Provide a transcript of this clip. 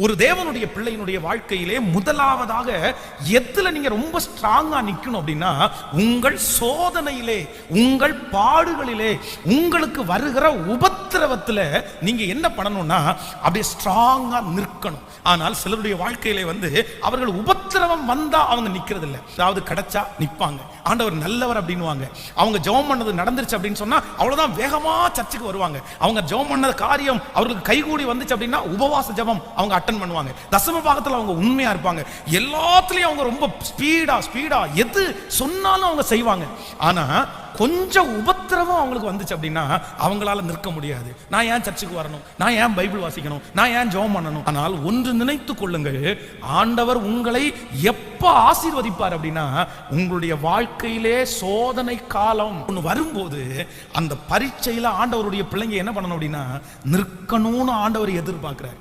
ஒரு தேவனுடைய பிள்ளையினுடைய வாழ்க்கையிலே முதலாவதாக எதுல நீங்க ரொம்ப ஸ்ட்ராங்கா நிக்கணும் அப்படின்னா, உங்கள் சோதனையிலே, உங்கள் பாடுகளிலே, உங்களுக்கு வருகிற உபத்திரவத்துல நீங்க என்ன பண்ணணும்னா அப்படியே ஸ்ட்ராங்கா நிற்கணும். ஆனால் சிலருடைய வாழ்க்கையிலே அவர்கள் உபத்திரவம் வந்தா அவங்க நிக்கிறது இல்லை. அதாவது கிடைச்சா நிப்பாங்க, ஆண்டவர் நல்லவர் அப்படின்னுவாங்க. அவங்க ஜெபம் பண்ணது நடந்துருச்சு அப்படின்னு சொன்னா அவ்வளவுதான், வேகமா சர்ச்சுக்கு வருவாங்க. அவங்க ஜெபம் பண்ண காரியம் அவர்களுக்கு கைகூடி வந்துச்சு அப்படின்னா உபவாச ஜெபம் அவங்க அட்டன் பண்ணுவாங்க. தசம பாகத்துல அவங்க உண்மையா இருப்பாங்க. எல்லாத்துலயும் அவங்க ரொம்ப ஸ்பீடா எது சொன்னாலும் அவங்க செய்வாங்க. ஆனா கொஞ்சம் உபத்திரவம் அவங்களுக்கு வந்துச்சு அப்படின்னா அவங்களால நிற்க முடியாது. நான் ஏன் சர்ச்சுக்கு வரணும், நான் ஏன் பைபிள் வாசிக்கணும், நான் ஏன் ஜெபம் பண்ணணும்? ஆனால் ஒன்று நினைத்துக் கொள்ளுங்கள், ஆண்டவர் உங்களை எப்ப ஆசீர்வதிப்பார் அப்படின்னா, உங்களுடைய வாழ்க்கையிலே சோதனை காலம் ஒன்று வரும்போது அந்த பரீட்சையில ஆண்டவருடைய பிள்ளைங்க என்ன பண்ணணும் அப்படின்னா நிற்கணும்னு ஆண்டவர் எதிர்பார்க்கிறார்.